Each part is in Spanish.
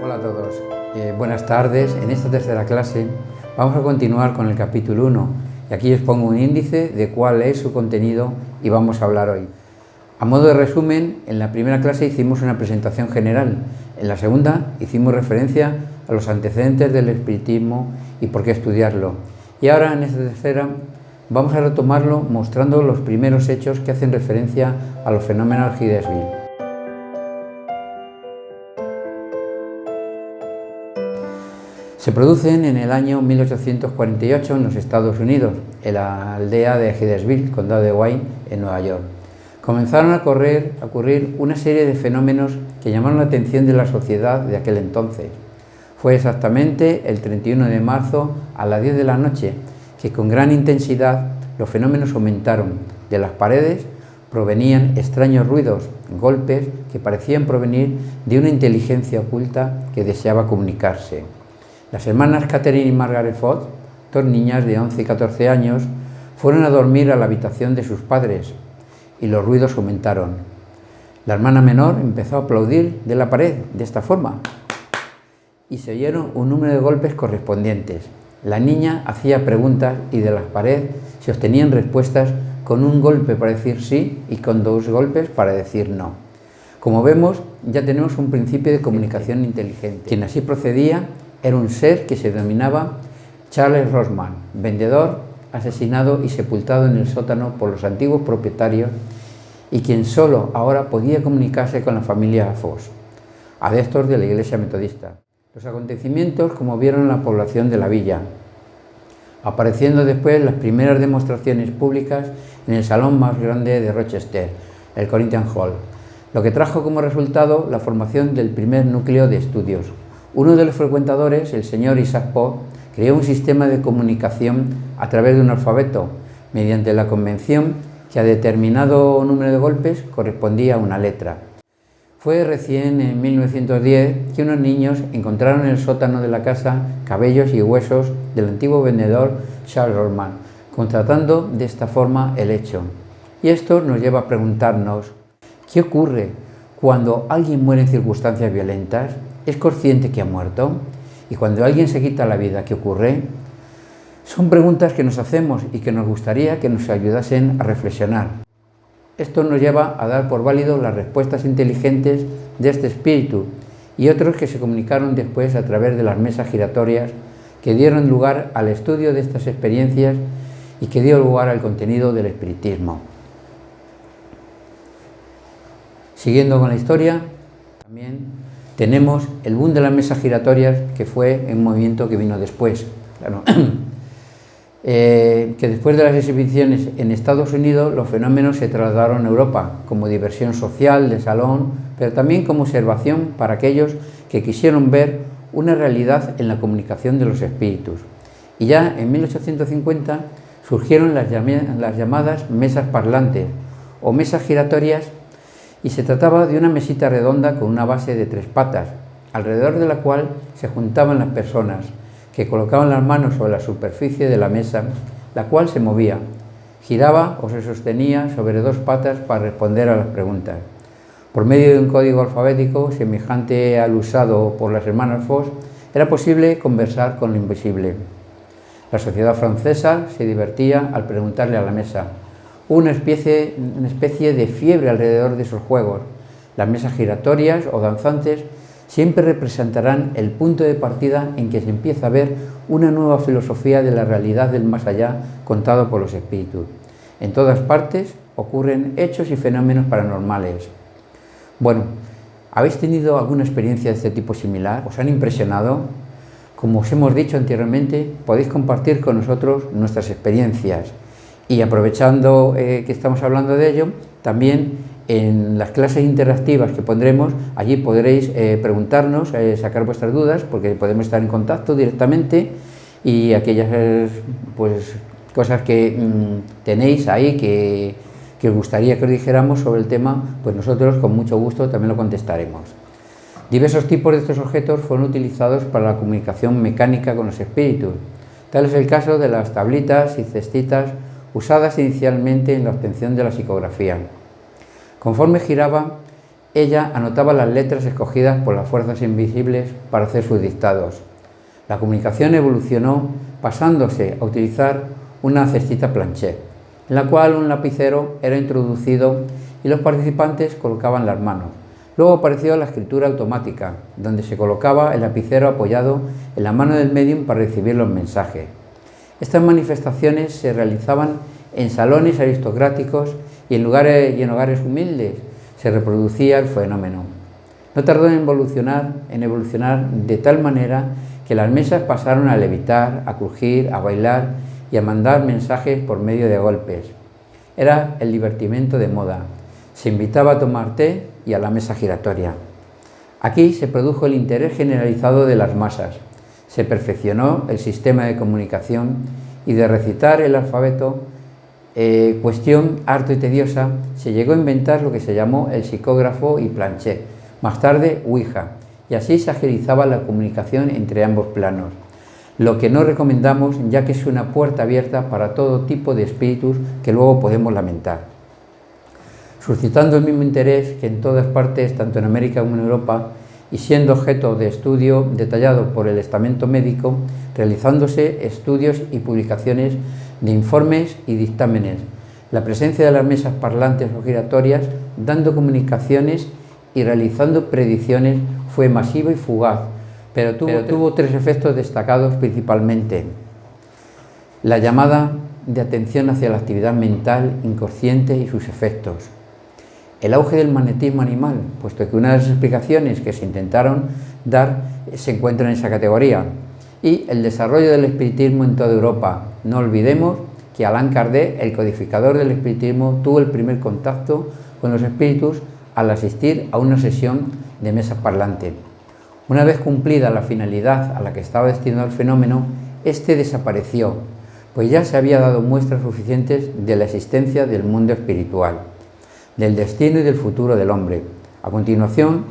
Hola a todos, buenas tardes. En esta tercera clase vamos a continuar con el capítulo 1 y aquí os pongo un índice de cuál es su contenido y vamos a hablar hoy. A modo de resumen, en la primera clase hicimos una presentación general, en la segunda hicimos referencia a los antecedentes del espiritismo y por qué estudiarlo, y ahora en esta tercera vamos a retomarlo mostrando los primeros hechos que hacen referencia a los fenómenos Hillsville. Se producen en el año 1848 en los Estados Unidos, en la aldea de Hillsville, condado de Wayne, en Nueva York. Comenzaron a ocurrir una serie de fenómenos que llamaron la atención de la sociedad de aquel entonces. Fue exactamente el 31 de marzo a las 10 de la noche que con gran intensidad los fenómenos aumentaron. De las paredes provenían extraños ruidos, golpes que parecían provenir de una inteligencia oculta que deseaba comunicarse. Las hermanas Catherine y Margaret Fox, dos niñas de 11 y 14 años, fueron a dormir a la habitación de sus padres y los ruidos aumentaron. La hermana menor empezó a aplaudir de la pared de esta forma y se oyeron un número de golpes correspondientes. La niña hacía preguntas y de la pared se obtenían respuestas con un golpe para decir sí y con dos golpes para decir no. Como vemos, ya tenemos un principio de comunicación inteligente. Quien así procedía era un ser que se denominaba Charles Rossman, vendedor, asesinado y sepultado en el sótano por los antiguos propietarios y quien solo ahora podía comunicarse con la familia Fox, adeptos de la Iglesia Metodista. Los acontecimientos conmovieron a la población de la villa, apareciendo después las primeras demostraciones públicas en el salón más grande de Rochester, el Corinthian Hall, lo que trajo como resultado la formación del primer núcleo de estudios. Uno de los frecuentadores, el señor Isaac Poe, creó un sistema de comunicación a través de un alfabeto, mediante la convención que a determinado número de golpes correspondía a una letra. Fue recién en 1910 que unos niños encontraron en el sótano de la casa cabellos y huesos del antiguo vendedor Charles Rossman, constatando de esta forma el hecho. Y esto nos lleva a preguntarnos, ¿qué ocurre cuando alguien muere en circunstancias violentas? ¿Es consciente que ha muerto? Y cuando alguien se quita la vida, ¿qué ocurre? Son preguntas que nos hacemos y que nos gustaría que nos ayudasen a reflexionar. Esto nos lleva a dar por válido las respuestas inteligentes de este espíritu y otros que se comunicaron después a través de las mesas giratorias que dieron lugar al estudio de estas experiencias y que dio lugar al contenido del espiritismo. Siguiendo con la historia, también tenemos el boom de las mesas giratorias, que fue un movimiento que vino después. Claro. Que después de las exhibiciones en Estados Unidos, los fenómenos se trasladaron a Europa como diversión social, de salón, pero también como observación para aquellos que quisieron ver una realidad en la comunicación de los espíritus. Y ya en 1850 surgieron las llamadas mesas parlantes o mesas giratorias, y se trataba de una mesita redonda con una base de 3 patas, alrededor de la cual se juntaban las personas, que colocaban las manos sobre la superficie de la mesa, la cual se movía, giraba o se sostenía sobre 2 patas para responder a las preguntas. Por medio de un código alfabético semejante al usado por las hermanas Fox, era posible conversar con lo invisible. La sociedad francesa se divertía al preguntarle a la mesa. Una especie de fiebre alrededor de esos juegos. Las mesas giratorias o danzantes siempre representarán el punto de partida en que se empieza a ver una nueva filosofía de la realidad del más allá contado por los espíritus. En todas partes ocurren hechos y fenómenos paranormales. Bueno, ¿habéis tenido alguna experiencia de este tipo similar? ¿Os han impresionado? Como os hemos dicho anteriormente, podéis compartir con nosotros nuestras experiencias. Y aprovechando que estamos hablando de ello, también en las clases interactivas que pondremos, allí podréis preguntarnos, sacar vuestras dudas, porque podemos estar en contacto directamente y aquellas cosas que tenéis ahí que os gustaría que os dijéramos sobre el tema, pues nosotros con mucho gusto también lo contestaremos. Diversos tipos de estos objetos fueron utilizados para la comunicación mecánica con los espíritus. Tal es el caso de las tablitas y cestitas usadas inicialmente en la obtención de la psicografía. Conforme giraba, ella anotaba las letras escogidas por las fuerzas invisibles para hacer sus dictados. La comunicación evolucionó pasándose a utilizar una cestita planchet, en la cual un lapicero era introducido y los participantes colocaban las manos. Luego apareció la escritura automática, donde se colocaba el lapicero apoyado en la mano del médium para recibir los mensajes. Estas manifestaciones se realizaban en salones aristocráticos y en hogares humildes se reproducía el fenómeno. No tardó en evolucionar de tal manera que las mesas pasaron a levitar, a crujir, a bailar y a mandar mensajes por medio de golpes. Era el divertimento de moda. Se invitaba a tomar té y a la mesa giratoria. Aquí se produjo el interés generalizado de las masas. Se perfeccionó el sistema de comunicación y de recitar el alfabeto, cuestión harto y tediosa, se llegó a inventar lo que se llamó el psicógrafo y planchet, más tarde Ouija, y así se agilizaba la comunicación entre ambos planos. Lo que no recomendamos, ya que es una puerta abierta para todo tipo de espíritus que luego podemos lamentar. Suscitando el mismo interés que en todas partes, tanto en América como en Europa, y siendo objeto de estudio detallado por el estamento médico, realizándose estudios y publicaciones de informes y dictámenes, la presencia de las mesas parlantes o giratorias, dando comunicaciones y realizando predicciones, fue masiva y fugaz, pero tuvo tres efectos destacados principalmente: la llamada de atención hacia la actividad mental inconsciente y sus efectos, el auge del magnetismo animal, puesto que una de las explicaciones que se intentaron dar se encuentra en esa categoría, y el desarrollo del espiritismo en toda Europa. No olvidemos que Allan Kardec, el codificador del espiritismo, tuvo el primer contacto con los espíritus al asistir a una sesión de mesas parlantes. Una vez cumplida la finalidad a la que estaba destinado el fenómeno, este desapareció, pues ya se había dado muestras suficientes de la existencia del mundo espiritual, del destino y del futuro del hombre. A continuación,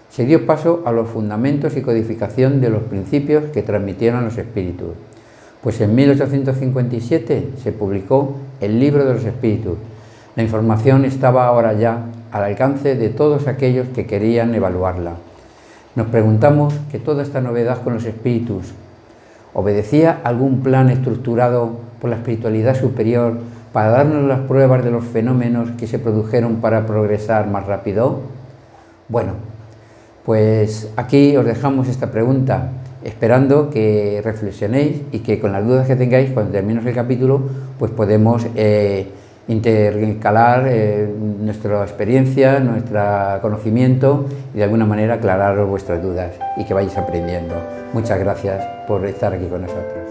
se dio paso a los fundamentos y codificación de los principios que transmitieron los espíritus. Pues en 1857 se publicó el Libro de los Espíritus. La información estaba ahora ya al alcance de todos aquellos que querían evaluarla. Nos preguntamos que toda esta novedad con los espíritus ¿obedecía a algún plan estructurado por la espiritualidad superior para darnos las pruebas de los fenómenos que se produjeron para progresar más rápido? Bueno, pues aquí os dejamos esta pregunta, esperando que reflexionéis y que con las dudas que tengáis cuando terminemos el capítulo, pues podemos intercalar nuestra experiencia, nuestro conocimiento y de alguna manera aclararos vuestras dudas y que vayáis aprendiendo. Muchas gracias por estar aquí con nosotros.